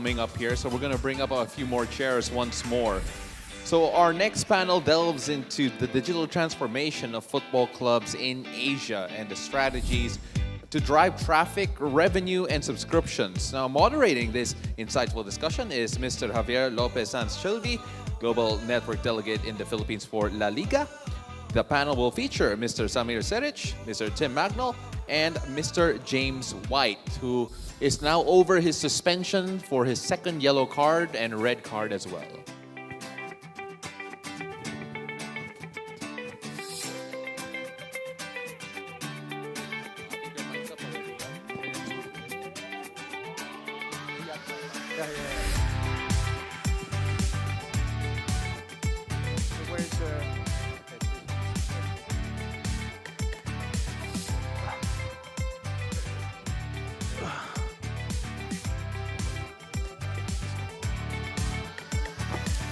coming up here, so we're going to bring up a few more chairs once more. So our next panel delves into the digital transformation of football clubs in Asia and the strategies to drive traffic, revenue, and subscriptions. Now, moderating this insightful discussion is Mr. Javier Lopez Sanz-Chilvi, Global Network Delegate in the Philippines for La Liga. The panel will feature Mr. Samir Seric, Mr. Tim Magnol, and Mr. James White, who is now over his suspension for his second yellow card and red card as well.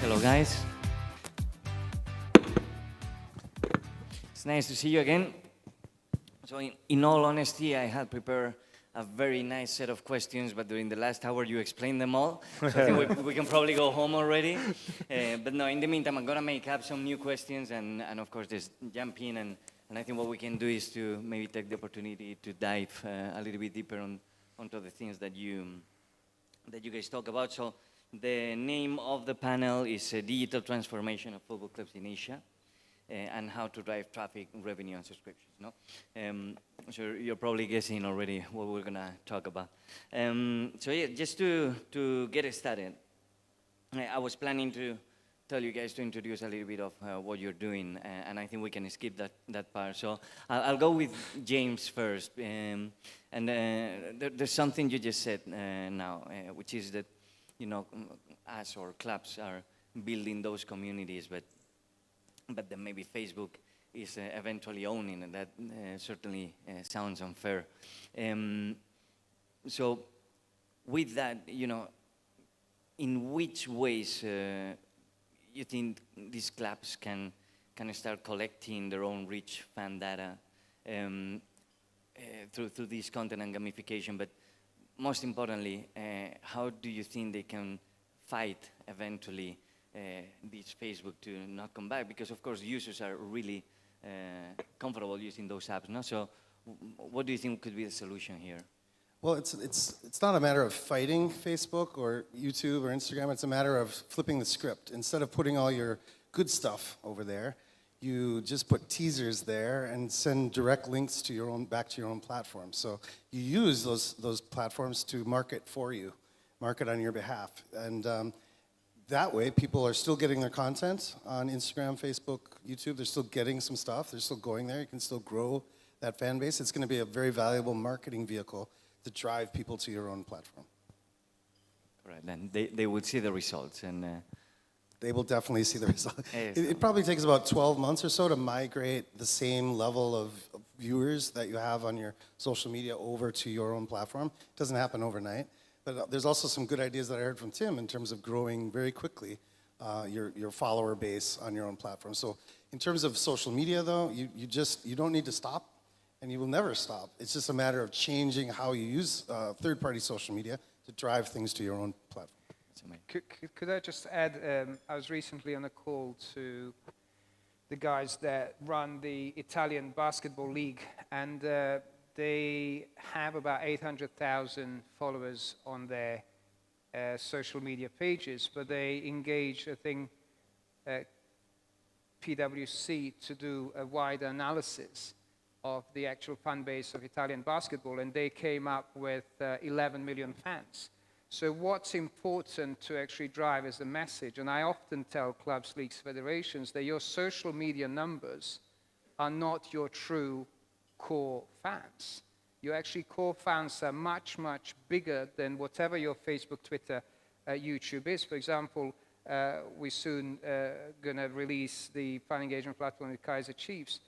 Hello, guys. It's nice to see you again. So in all honesty, I had prepared a very nice set of questions, but during the last hour, you explained them all. So I think we can probably go home already. But no, in the meantime, I'm going to make up some new questions and of course, just jump in. And I think what we can do is to maybe take the opportunity to dive a little bit deeper onto the things that you guys talk about. So the name of the panel is Digital Transformation of Football Clubs in Asia and How to Drive Traffic, Revenue, and Subscriptions. No? So you're probably guessing already what we're going to talk about. So yeah, just to get started, I was planning to tell you guys to introduce a little bit of what you're doing, and I think we can skip that part. So I'll go with James first. There's something you just said now, which is that us or clubs are building those communities, but then maybe Facebook is eventually owning, and that certainly sounds unfair. So with that, in which ways you think these clubs can start collecting their own rich fan data through this content and gamification, but most importantly, how do you think they can fight eventually this Facebook to not come back? Because of course users are really comfortable using those apps, no? So what do you think could be the solution here? Well, it's not a matter of fighting Facebook or YouTube or Instagram. It's a matter of flipping the script. Instead of putting all your good stuff over there, you just put teasers there and send direct links to back to your own platform. So you use those platforms to market for you, market on your behalf. And that way, people are still getting their content on Instagram, Facebook, YouTube. They're still getting some stuff. They're still going there. You can still grow that fan base. It's going to be a very valuable marketing vehicle to drive people to your own platform. Right, and they would see the results. And they will definitely see the result. It probably takes about 12 months or so to migrate the same level of viewers that you have on your social media over to your own platform. It doesn't happen overnight. But there's also some good ideas that I heard from Tim in terms of growing very quickly your follower base on your own platform. So in terms of social media, though, you don't need to stop, and you will never stop. It's just a matter of changing how you use third-party social media to drive things to your own platform. Could I just add, I was recently on a call to the guys that run the Italian basketball league, and they have about 800,000 followers on their social media pages, but they engage, I think, PwC to do a wider analysis of the actual fan base of Italian basketball, and they came up with 11 million fans. So what's important to actually drive is the message, and I often tell clubs, leagues, federations that your social media numbers are not your true core fans. Your actually core fans are much, much bigger than whatever your Facebook, Twitter, YouTube is. For example, we're soon going to release the fan engagement platform with Kaizer Chiefs.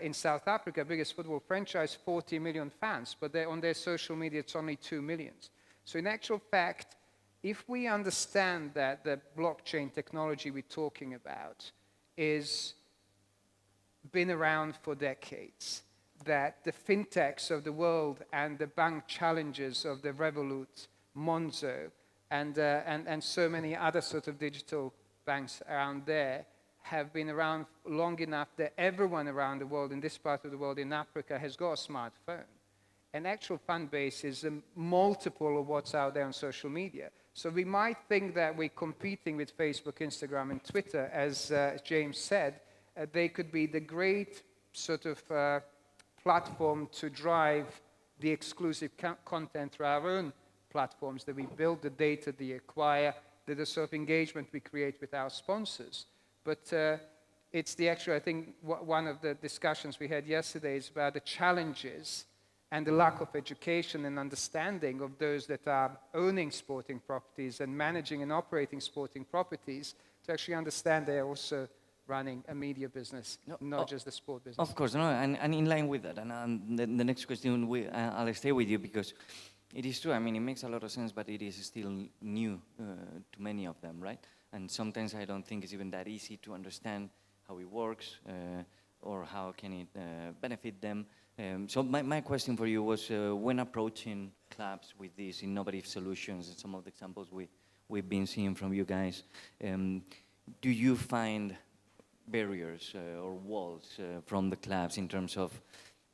In South Africa, biggest football franchise, 40 million fans, but on their social media, it's only 2 million. So in actual fact, if we understand that the blockchain technology we're talking about is been around for decades, that the fintechs of the world and the bank challengers of the Revolut, Monzo, and so many other sort of digital banks around there have been around long enough that everyone around the world, in this part of the world, in Africa, has got a smartphone. An actual fan base is a multiple of what's out there on social media. So we might think that we're competing with Facebook, Instagram, and Twitter, as James said. They could be the great sort of platform to drive the exclusive content through our own platforms that we build, the data they acquire, the sort of engagement we create with our sponsors. But it's the actual, I think, one of the discussions we had yesterday is about the challenges and the lack of education and understanding of those that are owning sporting properties and managing and operating sporting properties to actually understand they're also running a media business, not just the sport business. Of course, no, and in line with that, and the next question, I'll stay with you because it is true. I mean, it makes a lot of sense, but it is still new to many of them, right? And sometimes I don't think it's even that easy to understand how it works or how can it benefit them. So my question for you was, when approaching clubs with these innovative solutions and some of the examples we've been seeing from you guys, do you find barriers or walls from the clubs in terms of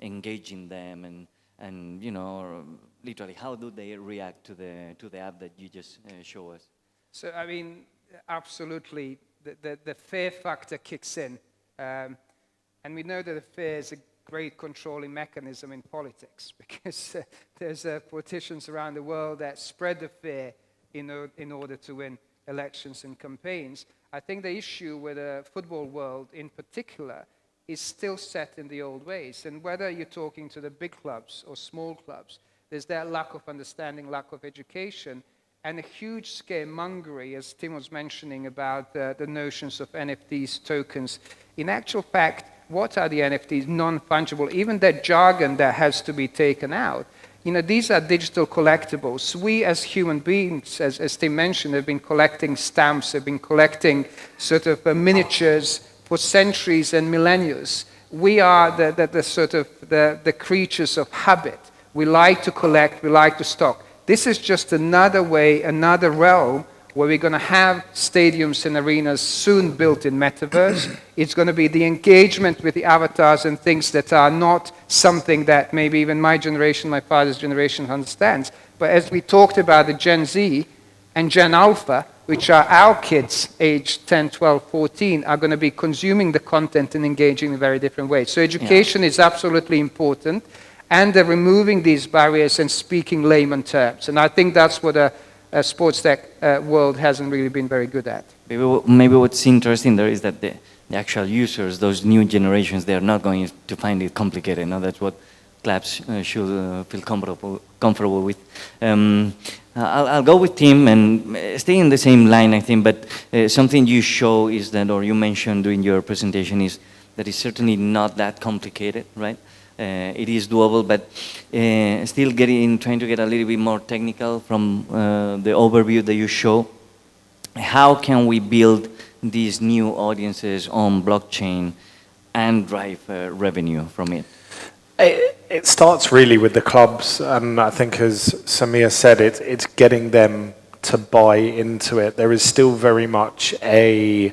engaging them and you know, or literally how do they react to the app that you just show us? So I mean, absolutely, the fear factor kicks in, and we know that the fear is a great controlling mechanism in politics because there's politicians around the world that spread the fear in order to win elections and campaigns. I think the issue with the football world in particular is still set in the old ways. And whether you're talking to the big clubs or small clubs, there's that lack of understanding, lack of education, and a huge scaremongery, as Tim was mentioning, about the notions of NFTs, tokens. In actual fact, what are the NFTs? Non-fungible. Even that jargon that has to be taken out. You know, these are digital collectibles. We as human beings, as Tim mentioned, have been collecting stamps, have been collecting sort of miniatures for centuries and millennia. We are the sort of the creatures of habit. We like to collect, we like to stock. This is just another way, another realm where we're going to have stadiums and arenas soon built in metaverse. It's going to be the engagement with the avatars and things that are not something that maybe even my generation, my father's generation understands. But as we talked about the Gen Z and Gen Alpha, which are our kids aged 10, 12, 14, are going to be consuming the content and engaging in a very different way. So education is absolutely important, and removing these barriers and speaking layman terms. And I think that's what a sports tech world hasn't really been very good at. Maybe what's interesting there is that the actual users, those new generations, they're not going to find it complicated. No? That's what clubs should feel comfortable with. I'll go with Tim and stay in the same line, I think, but something you show is that, or you mentioned during your presentation, is that it's certainly not that complicated, right? It is doable, but still trying to get a little bit more technical from the overview that you show. How can we build these new audiences on blockchain and drive revenue from it? It starts really with the clubs, and I think, as Samir said, it's getting them to buy into it. There is still very much a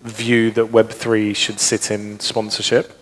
view that Web3 should sit in sponsorship.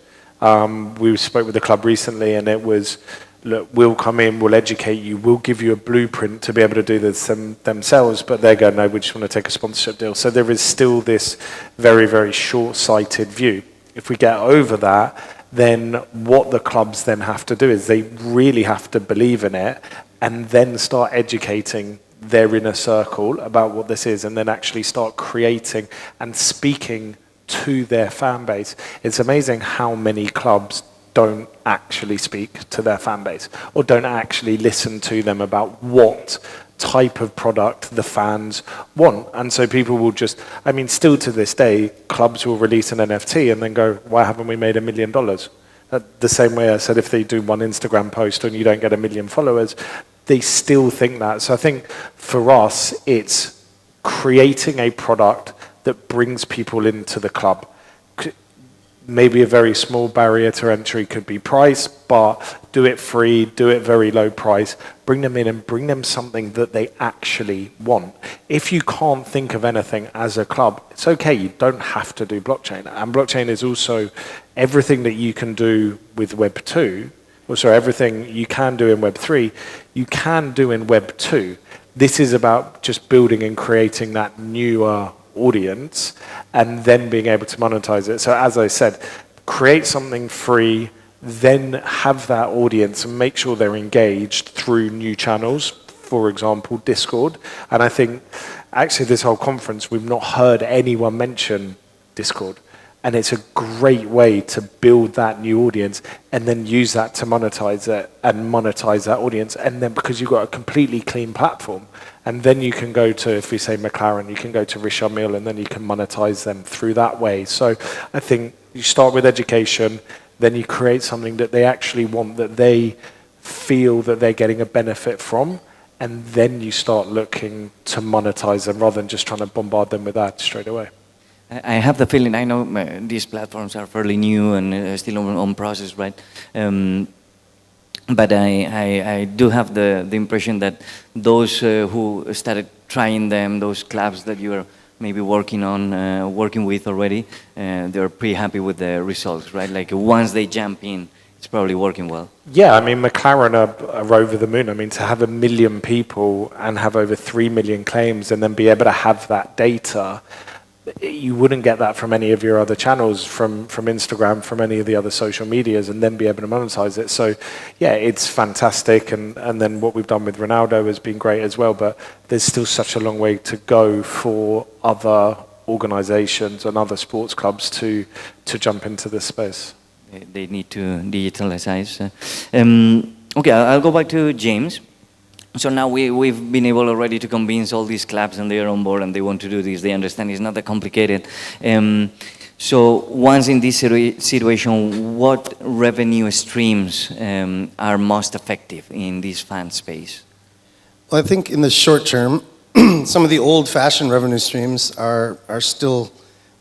We spoke with the club recently, and it was, look, we'll come in, we'll educate you, we'll give you a blueprint to be able to do this themselves, but they go, no, we just want to take a sponsorship deal. So there is still this very, very short-sighted view. If we get over that, then what the clubs then have to do is they really have to believe in it and then start educating their inner circle about what this is, and then actually start creating and speaking to their fan base. It's amazing how many clubs don't actually speak to their fan base or don't actually listen to them about what type of product the fans want. And so people will just, I mean, still to this day, clubs will release an NFT and then go, why haven't we made $1 million? The same way I said, if they do one Instagram post and you don't get 1 million followers, they still think that. So I think for us, it's creating a product that brings people into the club. maybe a very small barrier to entry could be price, but do it free, do it very low price, bring them in and bring them something that they actually want. If you can't think of anything as a club, it's okay, you don't have to do blockchain. And blockchain is also everything that you can do with Web 2, or sorry, everything you can do in Web 3, you can do in Web 2. This is about just building and creating that newer audience and then being able to monetize it. So as I said, create something free, then have that audience and make sure they're engaged through new channels, for example, Discord. And I think actually this whole conference, we've not heard anyone mention Discord. And it's a great way to build that new audience and then use that to monetize it and monetize that audience. And then because you've got a completely clean platform, and then you can go to, if we say McLaren, you can go to Richard Mille and then you can monetize them through that way. So I think you start with education, then you create something that they actually want, that they feel that they're getting a benefit from, and then you start looking to monetize them rather than just trying to bombard them with ads straight away. I have the feeling, I know these platforms are fairly new and still on process, right? But I do have the impression that those who started trying them, those clubs that you are maybe working on, working with already, they're pretty happy with the results, right? Like once they jump in, it's probably working well. Yeah, I mean, McLaren are over the moon. I mean, to have 1 million people and have over 3 million claims and then be able to have that data, you wouldn't get that from any of your other channels, from Instagram, from any of the other social medias, and then be able to monetize it. So, yeah, it's fantastic. And then what we've done with Ronaldo has been great as well. But there's still such a long way to go for other organizations and other sports clubs to jump into this space. They need to digitalize. Okay, I'll go back to James. So now we've been able already to convince all these clubs and they are on board and they want to do this. They understand it's not that complicated. So once in this situation, what revenue streams are most effective in this fan space? Well, I think in the short term, some of the old-fashioned revenue streams are still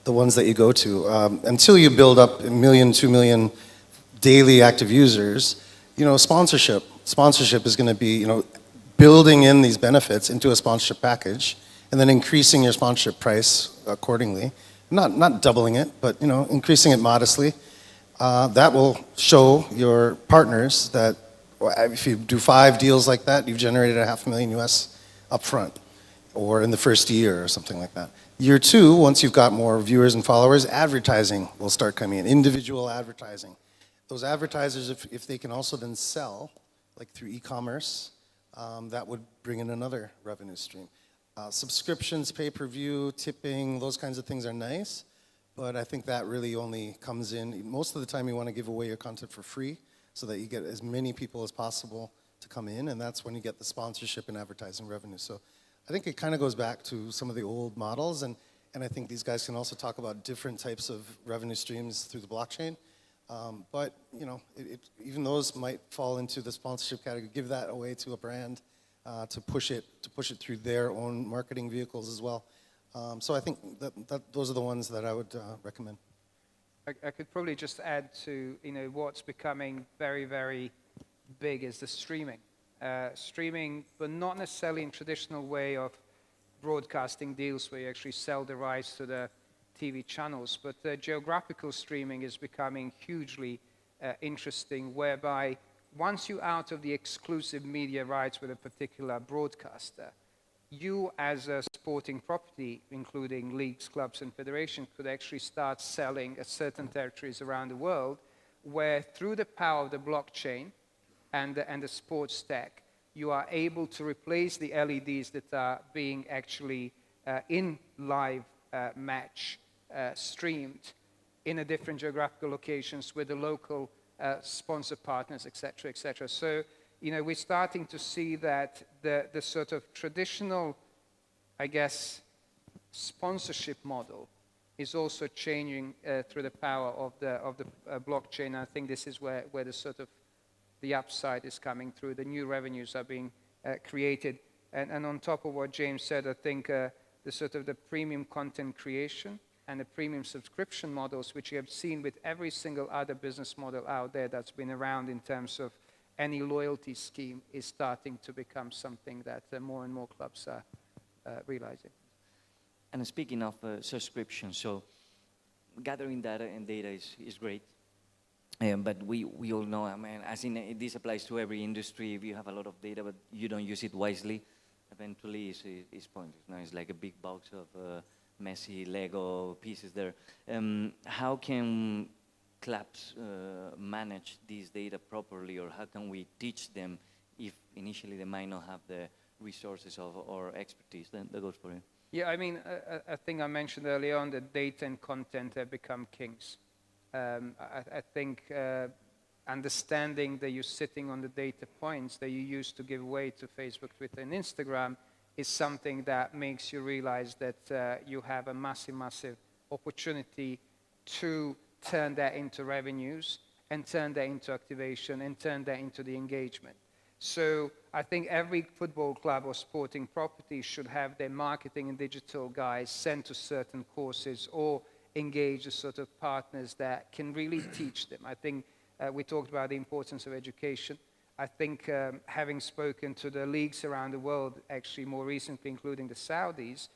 the ones that you go to. Until you build up 1 million, 2 million daily active users, sponsorship is going to be, building in these benefits into a sponsorship package and then increasing your sponsorship price accordingly. Not doubling it, but increasing it modestly. That will show your partners that if you do 5 deals like that, you've generated $500,000 US upfront, or in the first year or something like that. Year 2, once you've got more viewers and followers, advertising will start coming in, individual advertising. Those advertisers, if they can also then sell, like through e-commerce, that would bring in another revenue stream. Subscriptions, pay-per-view, tipping, those kinds of things are nice, but I think that really only comes in, most of the time you want to give away your content for free so that you get as many people as possible to come in, and that's when you get the sponsorship and advertising revenue. So I think it kind of goes back to some of the old models, and I think these guys can also talk about different types of revenue streams through the blockchain. But even those might fall into the sponsorship category. Give that away to a brand to push it through their own marketing vehicles as well. So I think that those are the ones that I would recommend. I could probably just add to what's becoming very, very big is the streaming. Streaming, but not necessarily in traditional way of broadcasting deals where you actually sell the rights to the TV channels, but geographical streaming is becoming hugely interesting, whereby once you're out of the exclusive media rights with a particular broadcaster, you as a sporting property, including leagues, clubs, and federations, could actually start selling at certain territories around the world, where through the power of the blockchain and the sports stack, you are able to replace the LEDs that are being actually in live match streamed in a different geographical locations with the local sponsor partners, etc., etc. So, we're starting to see that the sort of traditional, I guess, sponsorship model is also changing through the power of the blockchain. I think this is where the sort of the upside is coming through. The new revenues are being created, and on top of what James said, I think the sort of the premium content creation and the premium subscription models, which you have seen with every single other business model out there that's been around in terms of any loyalty scheme, is starting to become something that more and more clubs are realizing. And speaking of subscription, so gathering data and data is great. But we all know, I mean, as in this applies to every industry. If you have a lot of data but you don't use it wisely, eventually it's pointless. No, it's like a big box of messy Lego pieces there. How can clubs manage this data properly, or how can we teach them if initially they might not have the resources or expertise? Then that goes for you. Yeah, I mean, I think I mentioned earlier on that data and content have become kings. I think understanding that you're sitting on the data points that you used to give away to Facebook, Twitter, and Instagram is something that makes you realize that you have a massive, massive opportunity to turn that into revenues and turn that into activation and turn that into the engagement. So I think every football club or sporting property should have their marketing and digital guys sent to certain courses or engage the sort of partners that can really teach them. I think we talked about the importance of education. I think having spoken to the leagues around the world, actually more recently, including the Saudis,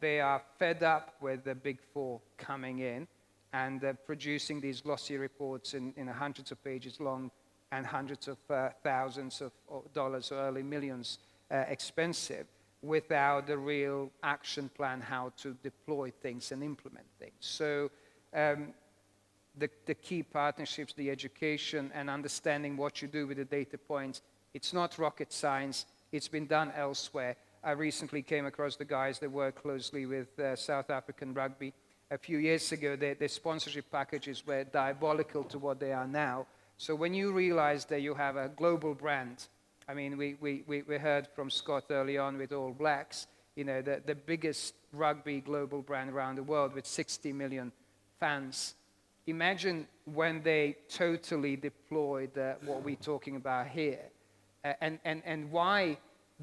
they are fed up with the big four coming in and producing these glossy reports in hundreds of pages long and hundreds of thousands of dollars or early millions expensive, without a real action plan how to deploy things and implement things. So the key partnerships, the education, and understanding what you do with the data points, it's not rocket science. It's been done elsewhere. I recently came across the guys that work closely with South African rugby. A few years ago, their sponsorship packages were diabolical to what they are now. So when you realize that you have a global brand, I mean, we heard from Scott early on with All Blacks, you know, the biggest rugby global brand around the world with 60 million fans. Imagine when they totally deployed what we're talking about here. And why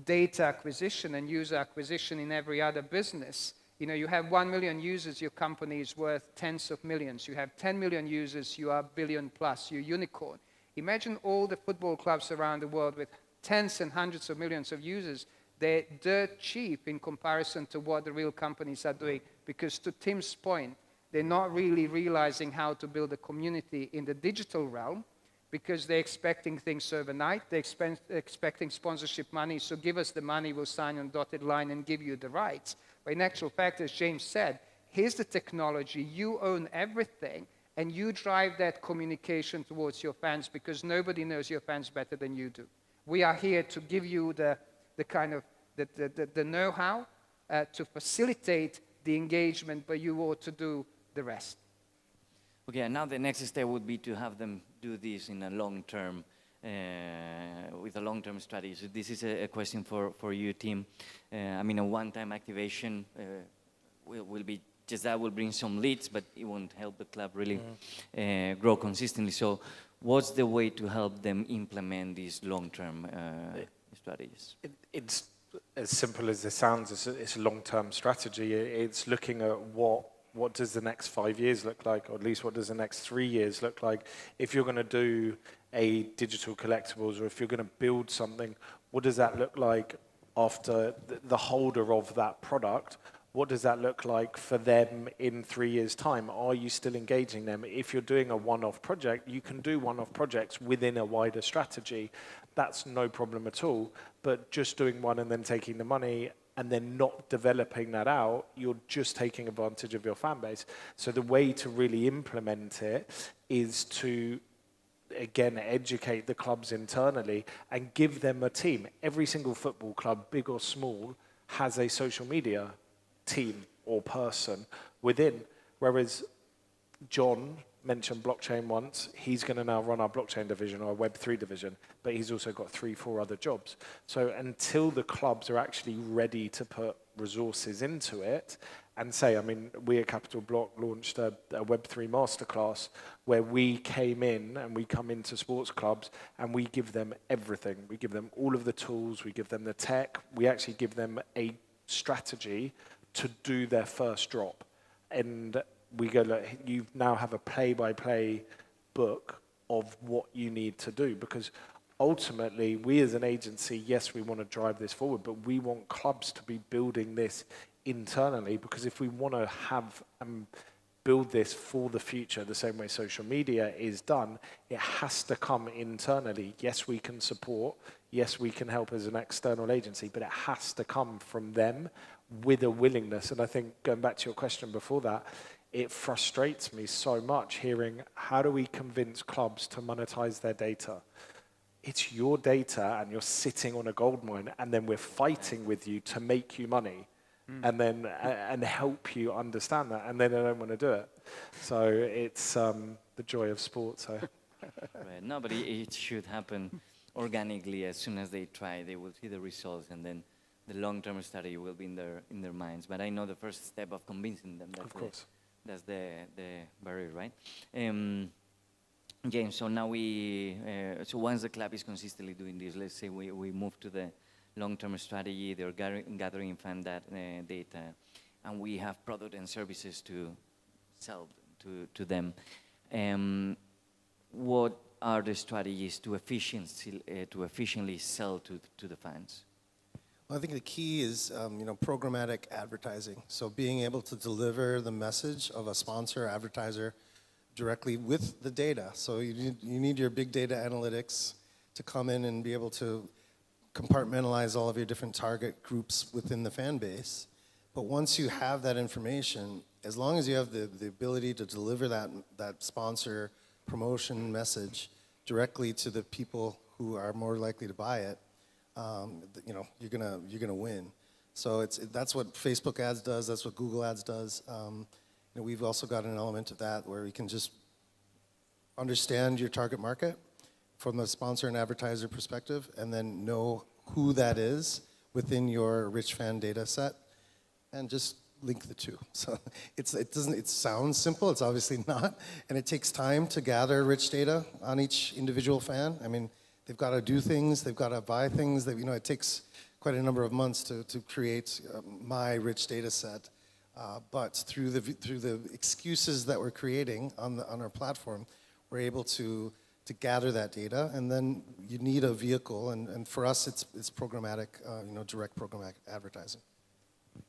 data acquisition and user acquisition in every other business. You know, you have 1 million users, your company is worth tens of millions. You have 10 million users, you are billion plus, you're unicorn. Imagine all the football clubs around the world with tens and hundreds of millions of users. They're dirt cheap in comparison to what the real companies are doing, because to Tim's point, they're not really realizing how to build a community in the digital realm, because they're expecting things overnight. They're expecting sponsorship money, so give us the money, we'll sign on dotted line and give you the rights. But in actual fact, as James said, here's the technology, you own everything, and you drive that communication towards your fans, because nobody knows your fans better than you do. We are here to give you the kind of the know-how to facilitate the engagement, but you ought to do the rest. Okay, and now the next step would be to have them do this in a long-term, with a long-term strategy. So this is a question for you, Tim. I mean, a one-time activation will be just that, will bring some leads, but it won't help the club really grow consistently. So what's the way to help them implement these long-term strategies? It's as simple as it sounds. It's a long-term strategy. It's looking at what does the next 5 years look like, or at least what does the next 3 years look like. If you're going to do a digital collectibles, or if you're going to build something, what does that look like after the holder of that product? What does that look like for them in 3 years' time? Are you still engaging them? If you're doing a one-off project, you can do one-off projects within a wider strategy. That's no problem at all. But just doing one and then taking the money and then not developing that out, you're just taking advantage of your fan base. So the way to really implement it is to, again, educate the clubs internally and give them a team. Every single football club, big or small, has a social media team or person within. Whereas John mentioned blockchain once, he's going to now run our blockchain division, our Web3 division, but he's also got 3-4 other jobs. So until the clubs are actually ready to put resources into it and say, I mean, we at Capital Block launched a Web3 masterclass where we came in and we come into sports clubs and we give them everything. We give them all of the tools, we give them the tech, we actually give them a strategy to do their first drop. and we go, look, you now have a play-by-play book of what you need to do, because ultimately, we as an agency, yes, we want to drive this forward, but we want clubs to be building this internally, because if we want to have build this for the future, the same way social media is done, it has to come internally. Yes, we can support, yes, we can help as an external agency, but it has to come from them with a willingness. And I think, going back to your question before that, it frustrates me so much hearing, how do we convince clubs to monetize their data? It's your data and you're sitting on a gold mine, and then we're fighting with you to make you money. And then and help you understand that, and then they don't want to do it. So it's the joy of sports. So. Right. No, but it should happen organically. As soon as they try, they will see the results, and then the long-term strategy will be in their minds. But I know the first step of convincing them. That's the barrier, right? James. So now so once the club is consistently doing this, let's say we move to the long-term strategy, they're gathering fan data, and we have product and services to sell to them. What are the strategies to efficiently sell to the fans? Well, I think the key is programmatic advertising. So being able to deliver the message of a sponsor, advertiser, directly with the data. So you need your big data analytics to come in and be able to compartmentalize all of your different target groups within the fan base. But once you have that information, as long as you have the ability to deliver that sponsor promotion message directly to the people who are more likely to buy it, you're gonna win. So that's what Facebook ads does. That's what Google ads does. We've also got an element of that where we can just understand your target market from the sponsor and advertiser perspective, and then know who that is within your rich fan data set, and just link the two. So it sounds simple, it's obviously not, and it takes time to gather rich data on each individual fan. I mean, they've got to do things, they've got to buy things, it takes quite a number of months to create my rich data set. But through the excuses that we're creating on our platform, we're able to gather that data, and then you need a vehicle, and for us it's programmatic, direct programmatic advertising.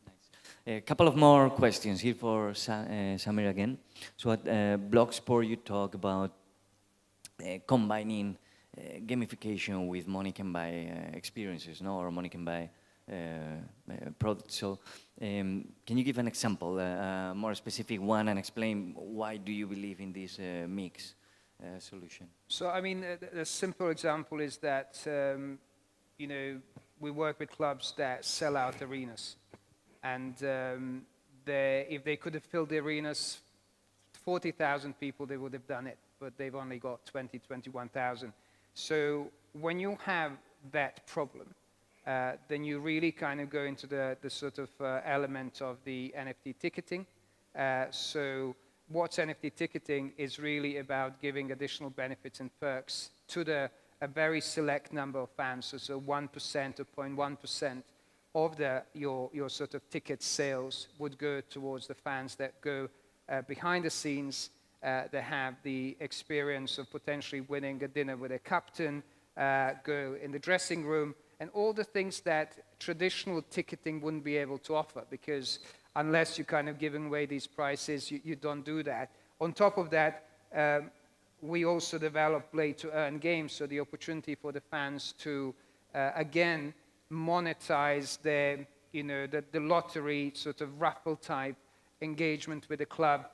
Nice. A couple of more questions here for Samir again. So at Blogsport you talk about combining gamification with money can buy experiences, or money can buy products. So can you give an example, a more specific one, and explain why do you believe in this mix solution? So, I mean, a simple example is that, we work with clubs that sell out arenas. And if they could have filled the arenas, 40,000 people, they would have done it. But they've only got 21,000. So when you have that problem, then you really kind of go into the sort of element of the NFT ticketing. So what's NFT ticketing is really about giving additional benefits and perks to a very select number of fans. So 1% or 0.1% of your sort of ticket sales would go towards the fans that go behind the scenes. They have the experience of potentially winning a dinner with a captain, go in the dressing room, and all the things that traditional ticketing wouldn't be able to offer, because unless you're kind of giving away these prices, you don't do that. On top of that, we also develop play-to-earn games, so the opportunity for the fans to, again, monetize the lottery sort of raffle-type engagement with the club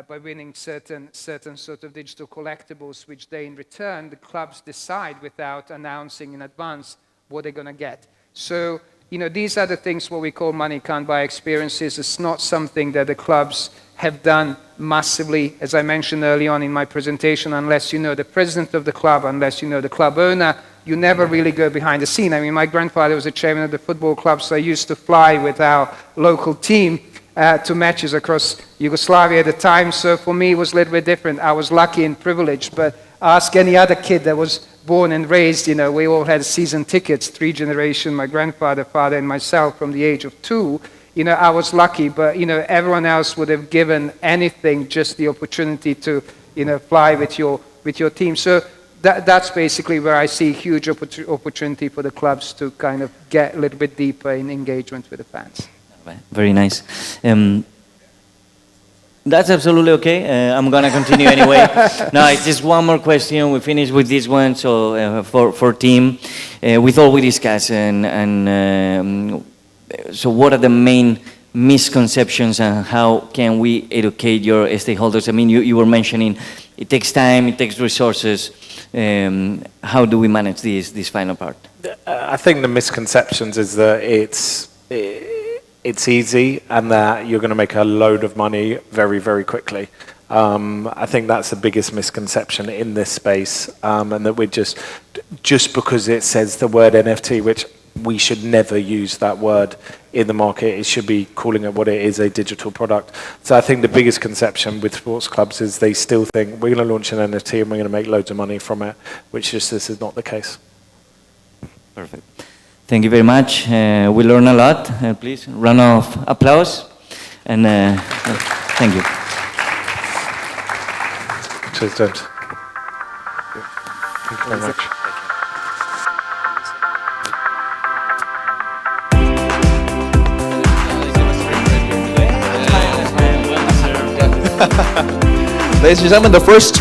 by winning certain sort of digital collectibles, which they, in return, the clubs decide without announcing in advance what they're going to get. So, these are the things what we call money can't buy experiences. It's not something that the clubs have done massively, as I mentioned early on in my presentation, unless you know the president of the club, unless you know the club owner, you never really go behind the scene. I mean, my grandfather was the chairman of the football club, so I used to fly with our local team to matches across Yugoslavia at the time, so for me it was a little bit different. I was lucky and privileged, but ask any other kid that was born and raised, we all had season tickets, 3 generations, my grandfather, father, and myself from the age of 2. I was lucky, but, everyone else would have given anything, just the opportunity to, fly with your team. So that's basically where I see huge opportunity for the clubs to kind of get a little bit deeper in engagement with the fans. Very nice. That's absolutely okay. I'm going to continue anyway. No, it's just one more question. We finish with this one. So for team, with all we discussed, and so what are the main misconceptions and how can we educate your stakeholders? I mean, you were mentioning it takes time, it takes resources. How do we manage this final part? I think the misconceptions is that it's easy and that you're going to make a load of money very, very quickly. I think that's the biggest misconception in this space, and that we're just because it says the word NFT, which we should never use that word in the market. It should be calling it what it is, a digital product. So I think the biggest conception with sports clubs is they still think we're going to launch an NFT and we're going to make loads of money from it, which this is not the case. Perfect. Thank you very much. We learned a lot. Please, round of applause. And thank you. Cheers, James. Thank you very much. Ladies and gentlemen, the first